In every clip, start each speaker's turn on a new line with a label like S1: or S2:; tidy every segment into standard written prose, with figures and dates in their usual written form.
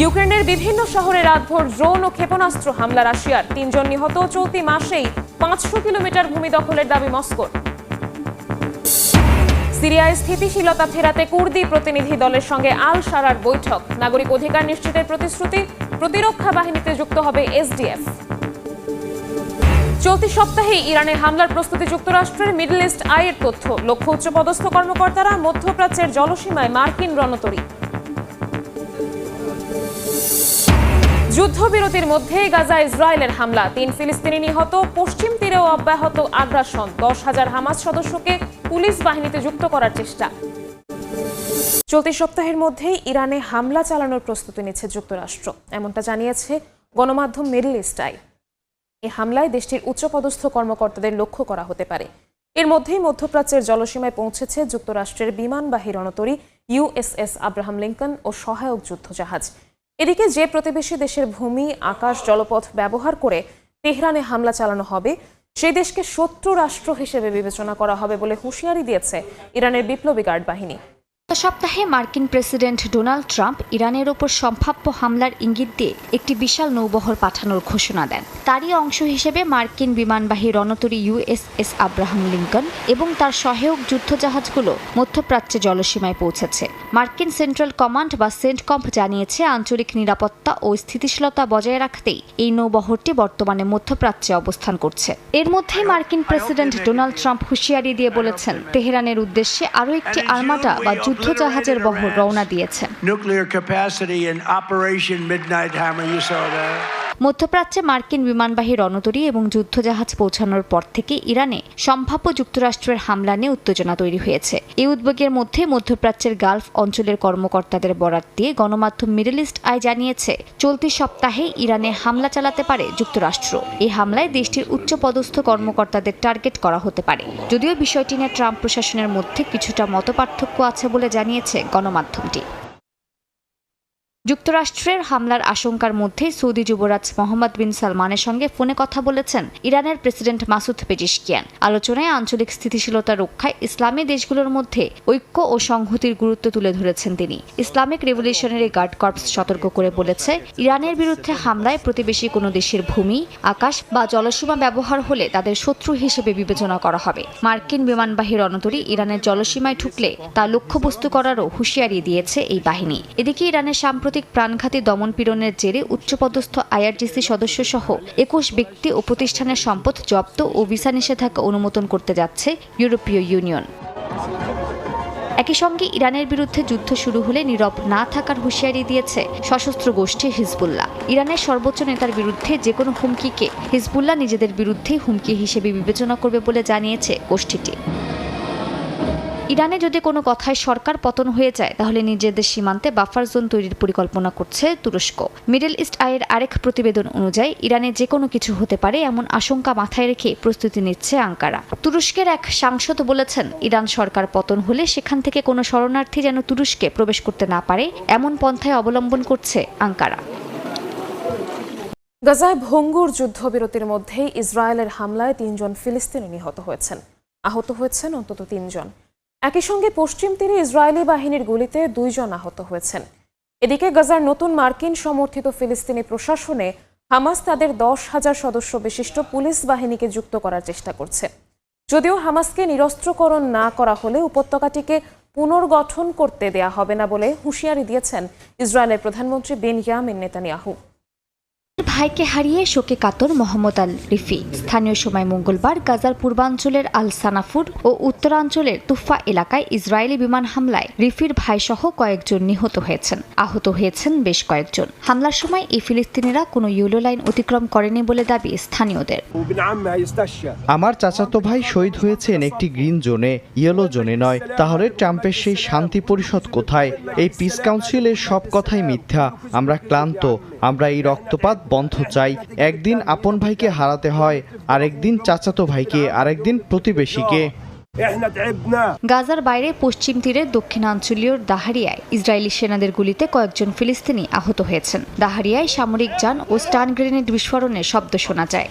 S1: ইউক্রেনের বিভিন্ন শহরে রাতভর ড্রোন ও ক্ষেপণাস্ত্র হামলা রাশিয়ার, ৩ জন নিহত। চলতি মাসেই ৫০০ কিলোমিটার ভূমি দখলের দাবি মস্কোর। সিরিয়ায় স্থিতিশীলতা ফেরাতে কুর্দি প্রতিনিধি দলের সঙ্গে আল শারার বৈঠক। নাগরিক অধিকার নিশ্চিতের প্রতিশ্রুতি। প্রতিরক্ষা বাহিনীতে যুক্ত হবে এসডিএফ। চলতি সপ্তাহে ইরানে হামলার প্রস্তুতি যুক্তরাষ্ট্রের। মিডল ইস্ট আইয়ের তথ্য। লক্ষ্য উচ্চপদস্থ কর্মকর্তারা। মধ্যপ্রাচ্যের জলসীমায় মার্কিন রণতরী। যুদ্ধবিরতির মধ্যে গাজা ইসরায়েলের হামলা, ৩ ফিলিস্তিনি নিহত। পশ্চিম তীরেও অব্যাহত আগ্রাসন। ১০,০০০ হামাস সদস্যকে পুলিশ বাহিনীতে যুক্ত করার চেষ্টা। চলতি সপ্তাহের মধ্যেই ইরানে হামলা চালানোর প্রস্তুতি নিচ্ছে যুক্তরাষ্ট্র, এমনটা জানিয়েছে গণমাধ্যম মিডল ইস্ট আই। এই হামলায় দেশটির উচ্চপদস্থ কর্মকর্তাদের লক্ষ্য করা হতে পারে। এর মধ্যেই মধ্যপ্রাচ্যের জলসীমায় পৌঁছেছে যুক্তরাষ্ট্রের বিমানবাহী রণতরী ইউএসএস আব্রাহাম লিঙ্কন ও সহায়ক যুদ্ধজাহাজ। এদিকে যে প্রতিবেশী দেশের ভূমি, আকাশ, জলপথ ব্যবহার করে তেহরানে হামলা চালানো হবে, সেই দেশকে শত্রু রাষ্ট্র হিসেবে বিবেচনা করা হবে বলে হুঁশিয়ারি দিয়েছে ইরানের বিপ্লবী গার্ড বাহিনী।
S2: গত সপ্তাহে মার্কিন প্রেসিডেন্ট ডোনাল্ড ট্রাম্প ইরানের ওপর সম্ভাব্য হামলার ইঙ্গিত দিয়ে একটি বিশাল নৌবহর পাঠানোর ঘোষণা দেন। তারই অংশ হিসেবে মার্কিন বিমানবাহী রণতরী ইউএসএস আব্রাহাম লিঙ্কন এবং তার সহায়ক যুদ্ধজাহাজগুলো মধ্যপ্রাচ্যে জলসীমায় পৌঁছেছে। মার্কিন সেন্ট্রাল কমান্ড বা সেন্টকম জানিয়েছে, আঞ্চলিক নিরাপত্তা ও স্থিতিশীলতা বজায় রাখতেই এই নৌবহরটি বর্তমানে মধ্যপ্রাচ্যে অবস্থান করছে। এর মধ্যেই মার্কিন প্রেসিডেন্ট ডোনাল্ড ট্রাম্প হুঁশিয়ারি দিয়ে বলেছেন, তেহরানের উদ্দেশ্যে আরও একটি আর্মাডা বা যুদ্ধজাহাজের বহর রওনা দিয়েছে। মধ্যপ্রাচ্যে মার্কিন বিমানবাহী রণতরী এবং যুদ্ধজাহাজ পৌঁছানোর পর থেকে ইরানে সম্ভাব্য যুক্তরাষ্ট্রের হামলা নিয়ে উত্তেজনা তৈরি হয়েছে। এই উদ্বেগের মধ্যে মধ্যপ্রাচ্যের গালফ অঞ্চলের কর্মকর্তাদের বরাত দিয়ে গণমাধ্যম মিডল ইস্ট আই জানিয়েছে, চলতি সপ্তাহে ইরানে হামলা চালাতে পারে যুক্তরাষ্ট্র। এই হামলায় দেশটির উচ্চপদস্থ কর্মকর্তাদের টার্গেট করা হতে পারে। যদিও বিষয়টি নিয়ে ট্রাম্প প্রশাসনের মধ্যে কিছুটা মতপার্থক্য আছে বলে জানিয়েছে গণমাধ্যমটি। যুক্তরাষ্ট্রের হামলার আশঙ্কার মধ্যে সৌদি যুবরাজ মোহাম্মদ বিন সালমানের সঙ্গে ফোনে কথা বলেছেন ইরানের প্রেসিডেন্ট মাসুদ পেজিশকিয়ান। আলোচনায় আঞ্চলিক স্থিতিশীলতা রক্ষায় ইসলামী দেশগুলোর মধ্যে ঐক্য ও সংহতির গুরুত্ব তুলে ধরেছেন তিনি। ইসলামিক রেভলিউশনারি গার্ড কর্পস সতর্ক করে বলেছে, ইরানের বিরুদ্ধে হামলায় প্রতিবেশী কোনো দেশের ভূমি, আকাশ বা জলসীমা ব্যবহার হলে তাদের শত্রু হিসেবে বিবেচনা করা হবে। মার্কিন বিমানবাহী রণতরী ইরানের জলসীমায় ঢুকলে তা লক্ষ্যবস্তু করারও হুঁশিয়ারি দিয়েছে এই বাহিনী। এদিকে ইরানের সাম্প্রতিক প্রাণঘাতী দমনপীড়নের জেরে উচ্চপদস্থ আইআরজিসি সদস্য সহ ২১ ব্যক্তি ও প্রতিষ্ঠানের সম্পদ জব্দ ও ভিসা নিষেধাজ্ঞা অনুমোদন করতে যাচ্ছে ইউরোপীয় ইউনিয়ন। একই সঙ্গে ইরানের বিরুদ্ধে যুদ্ধ শুরু হলে নীরব না থাকার হুঁশিয়ারি দিয়েছে সশস্ত্র গোষ্ঠী হিজবুল্লাহ। ইরানের সর্বোচ্চ নেতার বিরুদ্ধে যে কোনো হুমকিকে হিজবুল্লাহ নিজেদের বিরুদ্ধে হুমকি হিসেবে বিবেচনা করবে বলে জানিয়েছে গোষ্ঠীটি। ইরানে যদি কোনো কথায় সরকার পতন হয়ে যায়, তাহলে নিজেদের সীমান্তে বাফার জোন তৈরির পরিকল্পনা করছে তুরস্ক। মিডল ইস্ট আইয়ের আরেক প্রতিবেদন অনুযায়ী ইরানে যে কোনো কিছু হতে পারে এমন আশঙ্কা মাথায় রেখে প্রস্তুতি নিচ্ছে আঙ্কারা। তুরস্কের এক সাংসদ বলেছেন, ইরান সরকার পতন হলে সেখান থেকে কোনো শরণার্থী যেন তুরস্কে প্রবেশ করতে না পারে, এমন পন্থায় অবলম্বন করছে আঙ্কারা।
S1: গাজায় ভঙ্গুর যুদ্ধবিরতির মধ্যেই ইসরায়েলের হামলায় ৩ জন ফিলিস্তিনি নিহত হয়েছেন। আহত হয়েছেন অন্তত ৩ জন। একই সঙ্গে পশ্চিম তীরে ইসরায়েলি বাহিনীর গুলিতে ২ জন আহত হয়েছেন। এদিকে গাজার নতুন মার্কিন সমর্থিত ফিলিস্তিনি প্রশাসনে হামাস তাদের ১০,০০০ সদস্য বিশিষ্ট পুলিশ বাহিনীকে যুক্ত করার চেষ্টা করছে। যদিও হামাসকে নিরস্ত্রকরণ না করা হলে উপত্যকাটিকে পুনর্গঠন করতে দেয়া হবে না বলে হুঁশিয়ারি দিয়েছেন ইসরায়েলের প্রধানমন্ত্রী বেনিয়ামিন নেতানিয়াহু।
S2: ভাইকে হারিয়ে শোকে কাতর মোহাম্মদ আল রিফি। স্থানীয় সময় মঙ্গলবার গাজার পূর্বাঞ্চলের আল সানাফুর ও উত্তরাঞ্চলের তুফা এলাকায় ইসরায়েলি বিমান হামলায় রিফির ভাইসহ কয়েকজন নিহত হয়েছেন। আহত হয়েছেন বেশ কয়েকজন। হামলার সময় এই ফিলিস্তিনিরা কোনো ইয়েলো লাইন অতিক্রম করেনি বলে দাবি স্থানীয়দের।
S3: আমার চাচাতো ভাই শহীদ হয়েছেন একটি গ্রিন জোনে, ইয়েলো জোনে নয়। তাহলে ট্রাম্পের সেই শান্তি পরিষদ কোথায়? এই পিস কাউন্সিলের সব কথাই মিথ্যা। আমরা ক্লান্ত। আমরা এই রক্তপাত বন্ধ চাই। একদিন আপন ভাইকে হারাতে হয়, আরেকদিন চাচাতো ভাইকে, আরেকদিন প্রতিবেশীকে।
S2: গাজার বাইরে পশ্চিম তীরের দক্ষিণাঞ্চলীয় দাহারিয়ায় ইসরায়েলি সেনাদের গুলিতে কয়েকজন ফিলিস্তিনি আহত হয়েছেন। দাহারিয়ায় সামরিক যান ও স্টান গ্রেনেড বিস্ফোরণের শব্দ শোনা যায়।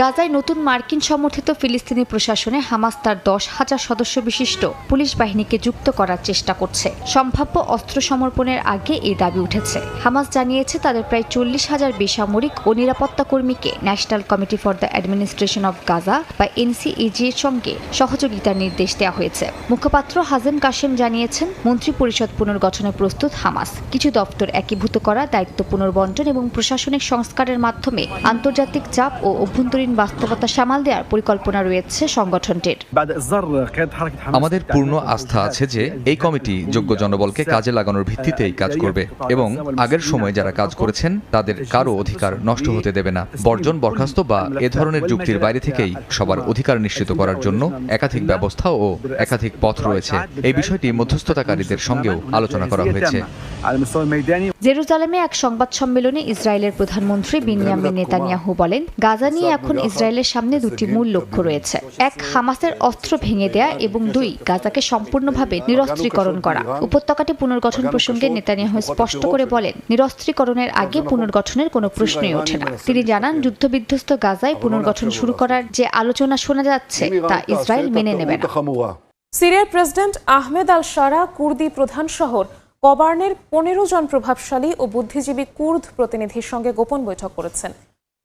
S2: গাজায় নতুন মার্কিন সমর্থিত ফিলিস্তিনি প্রশাসনে হামাস তার 10,000 সদস্য বিশিষ্ট পুলিশ বাহিনীকে যুক্ত করার চেষ্টা করছে। সম্ভাব্য অস্ত্র সমর্পণের আগে এই দাবি উঠেছে। হামাস জানিয়েছে তাদের প্রায় 40,000 বেসামরিক ও নিরাপত্তা কর্মীকে national committee for the administration of Gaza বা এনসিএজি এর সঙ্গে সহযোগিতার নির্দেশ দেওয়া হয়েছে। মুখপাত্র হাজেম কাশেম জানিয়েছেন মন্ত্রিপরিষদ পুনর্গঠনে প্রস্তুত হামাস। কিছু দপ্তর একীভূত করা, দায়িত্ব পুনর্বণ্টন এবং প্রশাসনিক সংস্কারের মাধ্যমে আন্তর্জাতিক চাপ ও অভ্যন্তরীণ বাস্তবতা সামাল দেওয়ার পরিকল্পনা রয়েছে সংগঠনটির।
S4: আমাদের পূর্ণ আস্থা আছে যে এই কমিটি যোগ্য জনবলকে কাজে লাগানোর ভিত্তিতেই কাজ করবে এবং আগের সময় যারা কাজ করেছেন তাদের কারো অধিকার নষ্ট হতে দেবে না। বর্জন, বরখাস্ত বা এ ধরনের যুক্তির বাইরে থেকেই সবার অধিকার নিশ্চিত করার জন্য একাধিক ব্যবস্থা ও একাধিক পথ রয়েছে। এই বিষয়টি মধ্যস্থতাকারীদের সঙ্গেও আলোচনা করা হয়েছে।
S2: জেরুজালেমে এক সংবাদ সম্মেলনে ইসরায়েলের প্রধানমন্ত্রী বিনয়ামিন নেতানিয়াহু বলেন, গাজা নিয়ে এখন ইসরায়েলের সামনে দুটি মূল লক্ষ্য রয়েছে। এক, হামাসের অস্ত্র ভেঙে দেয়া এবং 2, গাজাকে সম্পূর্ণভাবে নিরস্ত্রীকরণ করা। উপত্যকাটি পুনর্গঠন প্রসঙ্গে নেতানিয়াহু স্পষ্ট করে বলেন, নিরস্ত্রীকরণের আগে পুনর্গঠনের কোনো প্রশ্নই ওঠে না। তিনি জানান, যুদ্ধবিধ্বস্ত গাজায় পুনর্গঠন শুরু করার যে আলোচনা শোনা যাচ্ছে তা ইসরায়েল মেনে নেবে না।
S1: সিরিয়ার প্রেসিডেন্ট আহমেদ আল শারা কুর্দি প্রধান শহর কবার্নের 15 জন প্রভাবশালী ও বুদ্ধিজীবী কুর্দ প্রতিনিধির সঙ্গে গোপন বৈঠক করেছেন।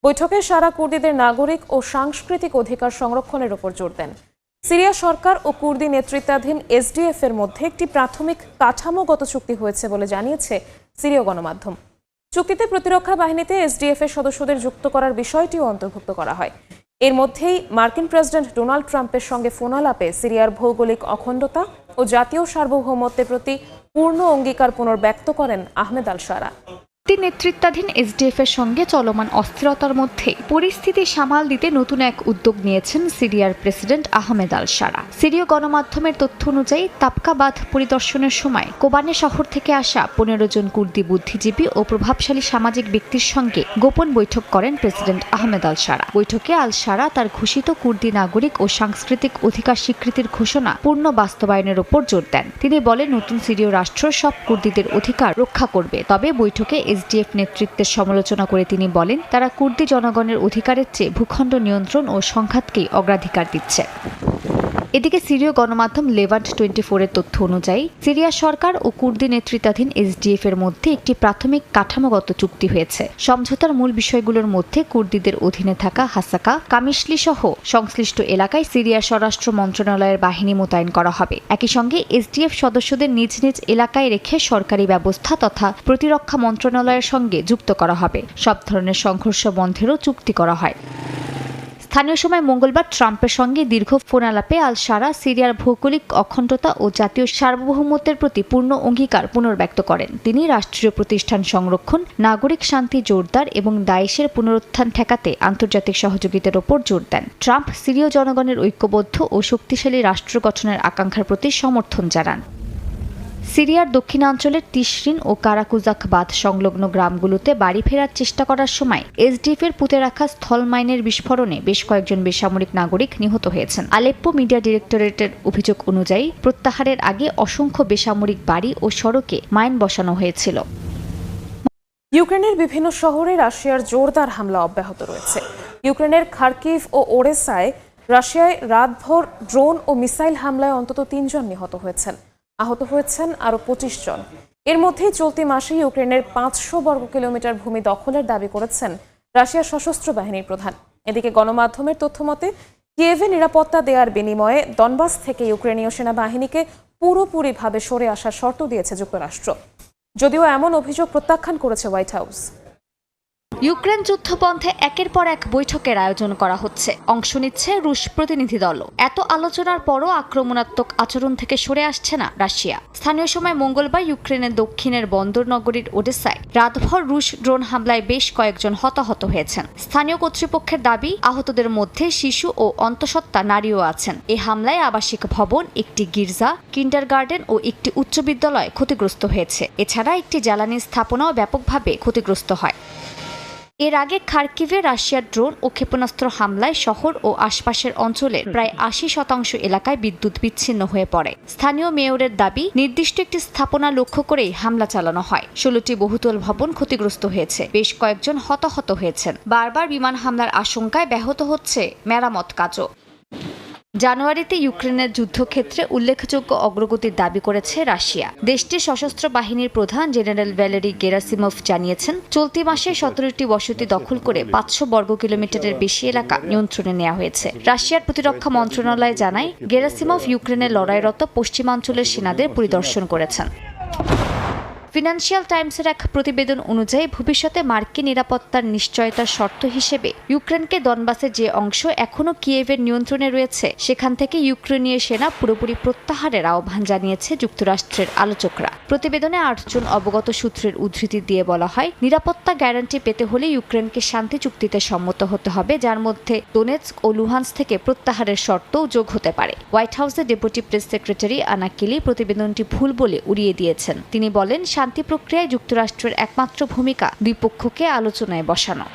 S1: বৈঠকে শারা কুর্দিদের নাগরিক ও সাংস্কৃতিক অধিকার সংরক্ষণের উপর জোর দেন। সিরিয়া সরকার ও কুর্দি নেতৃত্বাধীন এসডিএফ এর মধ্যে একটি প্রাথমিক কাঠামোগত চুক্তি হয়েছে বলে জানিয়েছে সিরীয় গণমাধ্যম। চুক্তিতে প্রতিরক্ষা বাহিনীতে এসডিএফ এর সদস্যদের যুক্ত করার বিষয়টিও অন্তর্ভুক্ত করা হয়। এর মধ্যেই মার্কিন প্রেসিডেন্ট ডোনাল্ড ট্রাম্পের সঙ্গে ফোনালাপে সিরিয়ার ভৌগোলিক অখণ্ডতা ও জাতীয় সার্বভৌমত্বের প্রতি পূর্ণ অঙ্গীকার পুনর্ব্যক্ত করেন আহমেদ আল শারা।
S2: নেতৃত্বাধীন এসডিএফ এর সঙ্গে চলমান অস্থিরতার মধ্যে পরিস্থিতি সামাল দিতে নতুন এক উদ্যোগ নিয়েছেন সিরিয়ার প্রেসিডেন্ট আহমেদ আল শারা। সিরীয় গণমাধ্যমের তথ্য অনুযায়ী তাবকা বাঁধ পরিদর্শনের সময় কোবানে শহর থেকে আসা 15 জন কুর্দি বুদ্ধিজীবী ও প্রভাবশালী সামাজিক ব্যক্তির সঙ্গে গোপন বৈঠক করেন প্রেসিডেন্ট আহমেদ আল শারা। বৈঠকে আল শারা তার ঘোষিত কুর্দি নাগরিক ও সাংস্কৃতিক অধিকার স্বীকৃতির ঘোষণা পূর্ণ বাস্তবায়নের উপর জোর দেন। তিনি বলেন, নতুন সিরীয় রাষ্ট্র সব কুর্দিদের অধিকার রক্ষা করবে। তবে বৈঠকে এসডিএফ নেতৃত্বের সমালোচনা করে তিনি বলেন, তারা কুর্দি জনগণের অধিকারের চেয়ে ভূখণ্ড নিয়ন্ত্রণ ও সংঘাতকেই অগ্রাধিকার দিচ্ছে। এদিকে সিরীয় গণমাধ্যম লেভান্ট 24 এর তথ্য অনুযায়ী সিরিয়া সরকার ও কুর্দি নেতৃত্বাধীন এসডিএফ এর মধ্যে একটি প্রাথমিক কাঠামোগত চুক্তি হয়েছে। সমঝোতার মূল বিষয়গুলোর মধ্যে কুর্দিদের অধীনে থাকা হাসাকা, কামিশলি সহ সংশ্লিষ্ট এলাকায় সিরিয়ার স্বরাষ্ট্র মন্ত্রণালয়ের বাহিনী মোতায়েন করা হবে। একই সঙ্গে এসডিএফ সদস্যদের নিজ নিজ এলাকায় রেখে সরকারি ব্যবস্থা তথা প্রতিরক্ষা মন্ত্রণালয়ের সঙ্গে যুক্ত করা হবে। সব ধরনের সংঘর্ষ বন্ধেরও চুক্তি করা হয়। স্থানীয় সময় মঙ্গলবার ট্রাম্পের সঙ্গে দীর্ঘ ফোনালাপে আল শারা সিরিয়ার ভৌগোলিক অখণ্ডতা ও জাতীয় সার্বভৌমত্বের প্রতি পূর্ণ অঙ্গীকার পুনর্ব্যক্ত করেন। তিনি রাষ্ট্রীয় প্রতিষ্ঠান সংরক্ষণ, নাগরিক শান্তি জোরদার এবং দায়েশের পুনরুত্থান ঠেকাতে আন্তর্জাতিক সহযোগিতার ওপর জোর দেন। ট্রাম্প সিরীয় জনগণের ঐক্যবদ্ধ ও শক্তিশালী রাষ্ট্র গঠনের আকাঙ্ক্ষার প্রতি সমর্থন জানান। সিরিয়ার দক্ষিণাঞ্চলের তিশরিন ও কারাকুজাক বাঁধ সংলগ্ন গ্রামগুলোতে বাড়ি ফেরার চেষ্টা করার সময় এসডিএফ এর পুঁতে রাখা স্থল মাইনের বিস্ফোরণে বেশ কয়েকজন বেসামরিক নাগরিক নিহত হয়েছেন। আলেপ্পো মিডিয়া ডিরেক্টরেটের অভিযোগ অনুযায়ী প্রত্যাহারের আগে অসংখ্য বেসামরিক বাড়ি ও সড়কে মাইন বসানো হয়েছিল।
S1: ইউক্রেনের বিভিন্ন শহরে রাশিয়ার জোরদার হামলা অব্যাহত রয়েছে। ইউক্রেনের খার্কিভ ও ওডেসায় রাশিয়ায় রাতভর ড্রোন ও মিসাইল হামলায় অন্তত 3 জন নিহত হয়েছেন। আহত হয়েছেন আরও 25 জন। এর মধ্যেই চলতি মাসে ইউক্রেনের 500 বর্গ কিলোমিটার ভূমি দখলের দাবি করেছেন রাশিয়ার সশস্ত্র বাহিনীর প্রধান। এদিকে গণমাধ্যমের তথ্যমতে কিয়েভে নিরাপত্তা দেওয়ার বিনিময়ে দনবাস থেকে ইউক্রেনীয় সেনাবাহিনীকে পুরোপুরিভাবে সরে আসার শর্ত দিয়েছে যুক্তরাষ্ট্র। যদিও এমন অভিযোগ প্রত্যাখ্যান করেছে হোয়াইট হাউস।
S2: ইউক্রেন যুদ্ধবন্ধে একের পর এক বৈঠকের আয়োজন করা হচ্ছে। অংশ নিচ্ছে রুশ প্রতিনিধি দলও। এত আলোচনার পরও আক্রমণাত্মক আচরণ থেকে সরে আসছে না রাশিয়া। স্থানীয় সময় মঙ্গলবার ইউক্রেনের দক্ষিণের বন্দর নগরীর ওডেসায় রাতভর রুশ ড্রোন হামলায় বেশ কয়েকজন হতাহত হয়েছেন। স্থানীয় কর্তৃপক্ষের দাবি, আহতদের মধ্যে শিশু ও অন্তঃসত্ত্বা নারীও আছেন। এই হামলায় আবাসিক ভবন, একটি গির্জা, কিন্ডারগার্টেন ও একটি উচ্চ বিদ্যালয় ক্ষতিগ্রস্ত হয়েছে। এছাড়া একটি জ্বালানি স্থাপনাও ব্যাপকভাবে ক্ষতিগ্রস্ত হয়। এর আগে খার্কিভে রাশিয়ার ড্রোন ও ক্ষেপণাস্ত্র হামলায় শহর ও আশপাশের অঞ্চলের প্রায় ৮০% এলাকায় বিদ্যুৎ বিচ্ছিন্ন হয়ে পড়ে। স্থানীয় মেয়রের দাবি, নির্দিষ্ট একটি স্থাপনা লক্ষ্য করেই হামলা চালানো হয়। ১৬টি বহুতল ভবন ক্ষতিগ্রস্ত হয়েছে, বেশ কয়েকজন হতাহত হয়েছেন। বারবার বিমান হামলার আশঙ্কায় ব্যাহত হচ্ছে মেরামত কাজও। জানুয়ারিতে ইউক্রেনের যুদ্ধক্ষেত্রে উল্লেখযোগ্য অগ্রগতির দাবি করেছে রাশিয়া। দেশটির সশস্ত্র বাহিনীর প্রধান জেনারেল ভ্যালেরি গেরাসিমভ জানিয়েছেন, চলতি মাসে ১৭টি বসতি দখল করে ৫০০ বর্গ কিলোমিটারের বেশি এলাকা নিয়ন্ত্রণে নেওয়া হয়েছে। রাশিয়ার প্রতিরক্ষা মন্ত্রণালয় জানায়, গেরাসিমভ ইউক্রেনের লড়াইরত পশ্চিমাঞ্চলের সেনাদের পরিদর্শন করেছেন। ফিনান্সিয়াল টাইমসের এক প্রতিবেদন অনুযায়ী ভবিষ্যতে মার্কিন নিরাপত্তার নিশ্চয়তার শর্ত হিসেবে ইউক্রেনকে দনবাসের যে অংশ এখনও কিয়েভের নিয়ন্ত্রণে রয়েছে সেখান থেকে ইউক্রেনীয় সেনা পুরোপুরি প্রত্যাহারের আহ্বান জানিয়েছে যুক্তরাষ্ট্রের আলোচকরা। প্রতিবেদনে ৮ জন অবগত সূত্রের উদ্ধৃতি দিয়ে বলা হয়, নিরাপত্তা গ্যারান্টি পেতে হলে ইউক্রেনকে শান্তি চুক্তিতে সম্মত হতে হবে, যার মধ্যে দোনেৎস্ক ও লুহান্স থেকে প্রত্যাহারের শর্তও যোগ হতে পারে। হোয়াইট হাউসের ডেপুটি প্রেস সেক্রেটারি আনা কেলি প্রতিবেদনটি ভুল বলে উড়িয়ে দিয়েছেন। তিনি বলেন, শান্তি প্রক্রিয়ায় যুক্তরাষ্ট্রের একমাত্র ভূমিকা দুই পক্ষকে আলোচনায় বসানো।